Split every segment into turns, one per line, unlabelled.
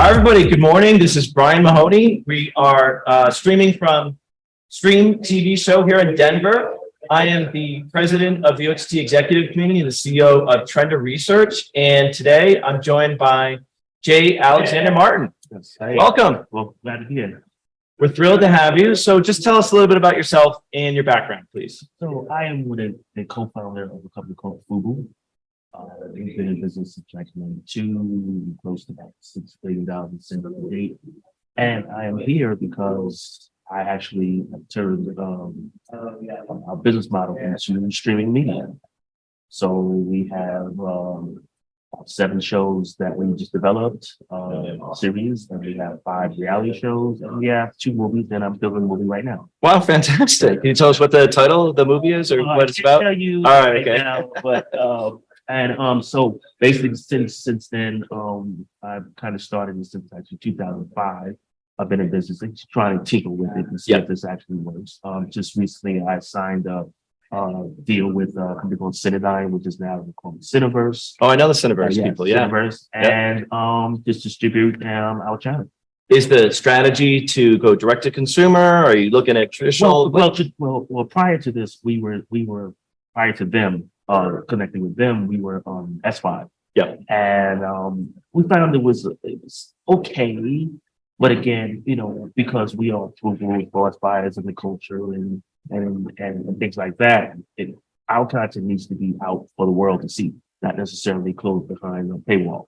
Hi, everybody. Good morning. This is Brian Mahoney. We are streaming from Stream TV show here in Denver. I am the president of the OTT Executive Community and the CEO of Trender Research. And today I'm joined by Jay Alexander Martin.
Yes, hi.
Welcome.
Well, glad to be here.
We're thrilled to have you. So just tell us a little bit about yourself and your background, please.
So I am with the co-founder of a company called FUBU. We've been in business since 1992, close to about $6 billion in single date. And I am here because I actually have turned our business model into streaming media. So we have 7 shows that we just developed, series, and we have 5 reality shows, and we have 2 movies, and I'm building a movie right now.
Wow, fantastic. Can you tell us what the title of the movie is or what it's about?
Tell you
All right,
right
okay.
now, but so basically since then, I've kind of started this since actually 2005. I've been in business, trying to tinker with it and see if this actually works. Just recently, I signed a deal with a company called Cineverse, which is now called Cineverse.
Oh, I know the Cineverse people, yeah.
Cineverse, and just distribute our channel.
Is the strategy to go direct to consumer? Are you looking at traditional?
Well, prior to this, we were prior to them connecting with them, we were on S5.
Yeah.
And we found it was okay, but again, because we are frugal for buyers in the culture and things like that, our content needs to be out for the world to see, not necessarily closed behind a paywall.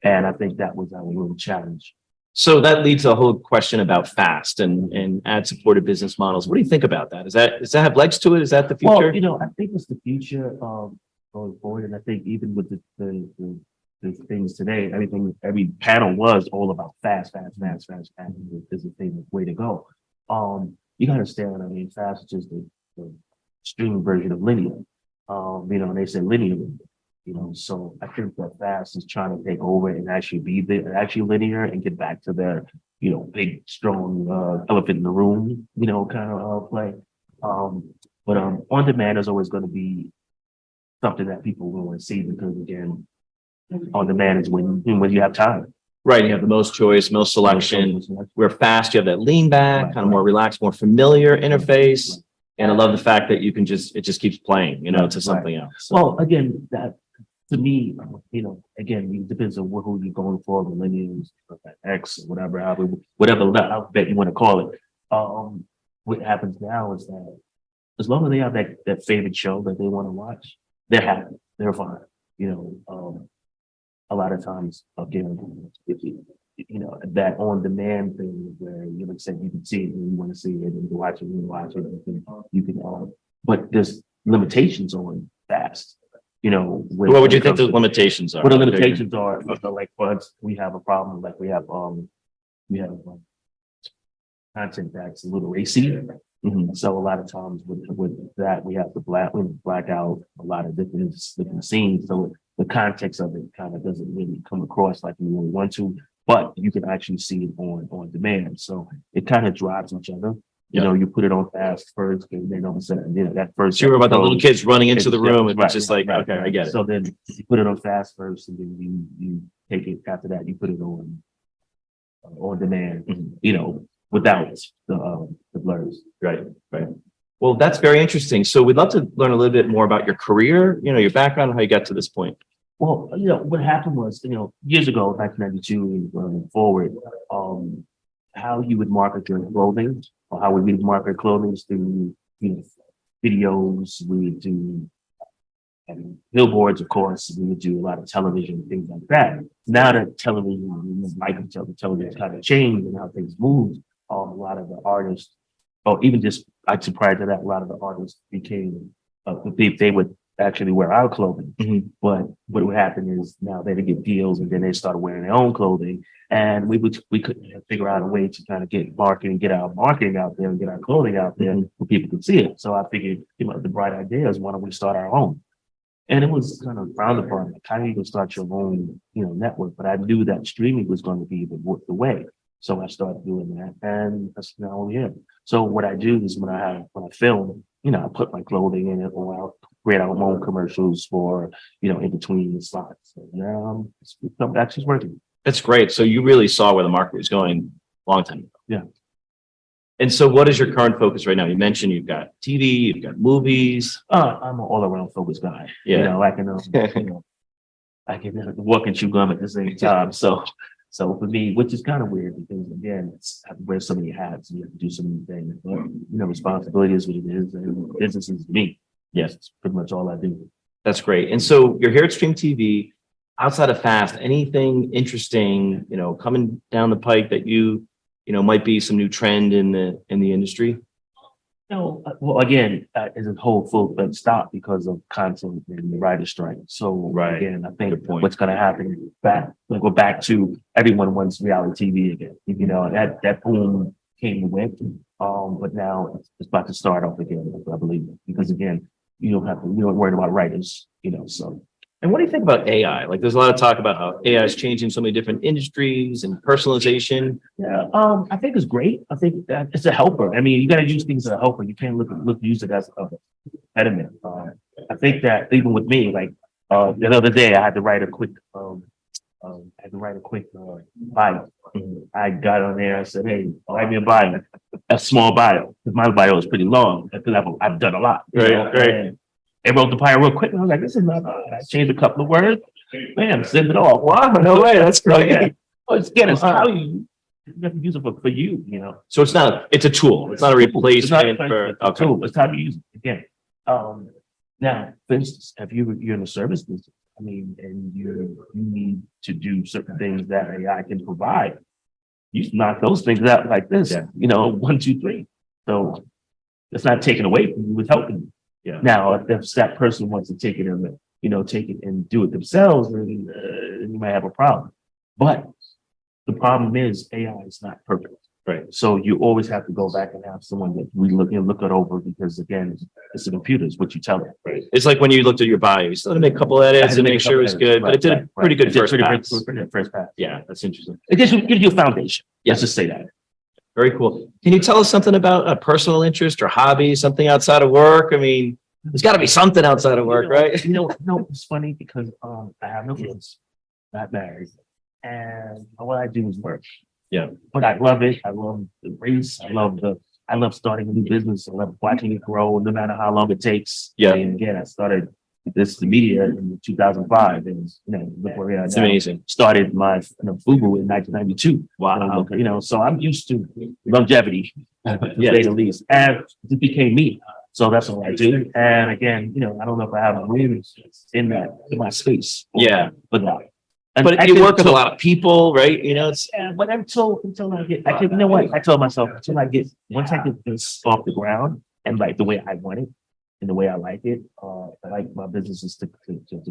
And I think that was our real challenge.
So that leads to a whole question about FAST and ad-supported business models. What do you think about that? Does that have legs to it? Is that the future?
Well, I think it's the future going forward, and I think even with the things today, every panel was all about fast is the thing, way to go. You gotta understand, fast is just the streaming version of linear. And they say linear. So I think that fast is trying to take over and actually be actually linear and get back to their, big, strong elephant in the room, kind of play. But on demand is always going to be something that people will want to see because again, on demand is when you have time.
Right. You have the most choice, most selection. Where fast, you have that lean back, kind of more relaxed, more familiar interface. And I love the fact that it just keeps playing, to something else.
Well, again, that to me, again, it depends on who you're going for, millennials, X, whatever alphabet you want to call it. What happens now is that as long as they have that favorite show that they want to watch, they're happy, they're fine. A lot of times, again, that on demand thing where you said you can see it and you want to see it and you watch it, you can but there's limitations on fast.
What would you think the limitations are?
What the limitations are, like for us, we have a problem, like we have content that's a little racy. So a lot of times with that, we have to black out a lot of different scenes. So the context of it kind of doesn't really come across like we really want to, but you can actually see it on demand. So it kind of drives each other. You put it on fast first, and then all of a sudden, that first.
Sure, about the little kids running into the room, and it's just like, okay, I get it.
So then you put it on fast first, and then you take it after that. You put it on demand, without the blurs.
Right. Well, that's very interesting. So we'd love to learn a little bit more about your career, your background, how you got to this point.
Well, what happened was, years ago, 1992, going forward, how you would market your clothing, or how we would market clothing is through, videos. We would do billboards, of course. We would do a lot of television, things like that. Now that television, television kind of changed and how things moved, a lot of the artists, or even just actually prior to that, a lot of the artists became, they would actually wear our clothing. But what would happen is now they would get deals and then they started wearing their own clothing. And we couldn't figure out a way to kind of get our marketing out there and get our clothing out there where people could see it. So I figured, the bright idea is why don't we start our own? And it was kind of frowned upon, like how do you even start your own, network? But I knew that streaming was going to be the way. So I started doing that, and that's now we're here. So what I do is when I film, I put my clothing in it, or I'll create our own commercials for, in between the slots. And now it's actually working.
That's great. So you really saw where the market was going a long time ago.
Yeah.
And so what is your current focus right now? You mentioned you've got TV, you've got movies.
I'm an all around focused guy.
Yeah.
You know, I can, I can walk and chew gum at the same time. So for me, which is kind of weird because again, I wear so many hats and you have to do so many things. But responsibility is what it is, and business is me. Yes, it's pretty much all I do.
That's great. And so you're here at Stream TV. Outside of Fast, anything interesting, coming down the pike that might be some new trend in the industry?
Well, again, as a whole full stop because of content and the writer strike. So
Right.
again, I think what's going to happen go back to everyone wants reality TV again. That boom came and went, but now it's about to start off again. I believe because again, you don't worry about writers. So.
And what do you think about AI? Like, there's a lot of talk about how AI is changing so many different industries and personalization.
Yeah, I think it's great. I think that it's a helper. I mean, you got to use things as a helper. You can't use it as a impediment. I think that even with me, like the other day, I had to write a quick, bio. I got on there and said, "Hey, write me a bio, a small bio, because my bio is pretty long because I've done a lot."
Right.
It wrote the bio real quick, and I was like, "This is not bad." I changed a couple of words, bam, send it off.
Wow, no way, that's great.
Yeah. Well, it's how you have to use it for you,
So it's a tool. It's not a replacement for.
It's a tool. It's how you use it again. Now, for instance, if you're in the service business, I mean, and you need to do certain things that AI can provide, you knock those things out like this.
Yeah.
1, 2, 3. So it's not taken away from you; it's helping you.
Yeah.
Now, if that person wants to take it and do it themselves, then you might have a problem. But the problem is AI is not perfect.
Right.
So you always have to go back and have someone that we look it over because again, it's a computer, it's what you tell it.
Right. It's like when you looked at your bio, you still had to make a couple edits and make sure it was good, but it did a pretty good first pass.
First pass.
Yeah, that's interesting.
It gives you a foundation. Let's just say that.
Very cool. Can you tell us something about a personal interest or hobby, something outside of work? I mean, there's got to be something outside of work, right?
It's funny because I have no kids, not married, and what I do is work.
Yeah.
But I love it. I love the race. I love starting a new business. I love watching it grow, no matter how long it takes.
Yeah.
And again, I started the media in 2005, and look where we are
It's
now.
amazing.
Started my FUBU in 1992.
Wow.
So I'm used to longevity, to
Yeah.
say the least, and it became me. So that's all I do. And again, I don't know if I have a room in my space.
Yeah.
But no.
But you work with a lot of people, right? It's
But until I told myself once I get this off the ground and like the way I want it and the way I like it, I like my businesses to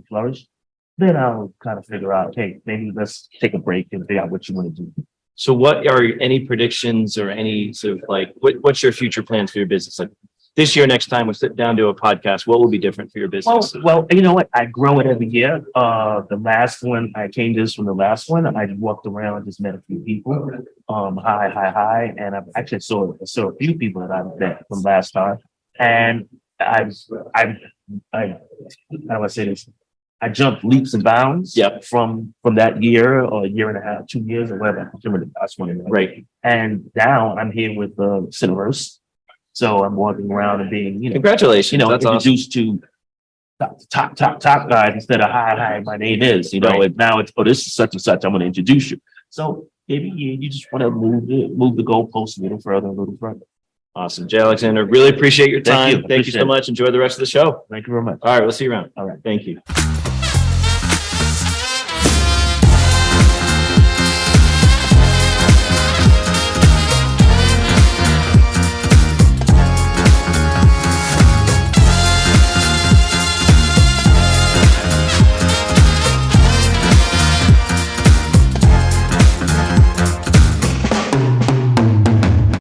flourish, then I'll kind of figure out, hey, maybe let's take a break and figure out what you want to do.
So what are any predictions or any sort of like, what's your future plans for your business? Like this year, next time we sit down to a podcast, what will be different for your business?
Well, you know what? I grow it every year. The last one, I came from the last one. I walked around, just met a few people. Hi. And I've actually saw a few people that I've met from last time. And how do I say this? I jumped leaps and bounds from that year or a year and a half, 2 years or whatever. I can't remember the last one.
Right.
And now I'm here with Cineverse. So I'm walking around and being,
congratulations. That's
introduced to top guys instead of hi, my name is, and now it's, this is such and such. I'm going to introduce you. So maybe you just want to move the goalposts a little further.
Awesome. Jay Alexander, really appreciate your time.
Thank you
so much. Enjoy the rest of the show.
Thank you very much.
All right. We'll see you around.
All right.
Thank you.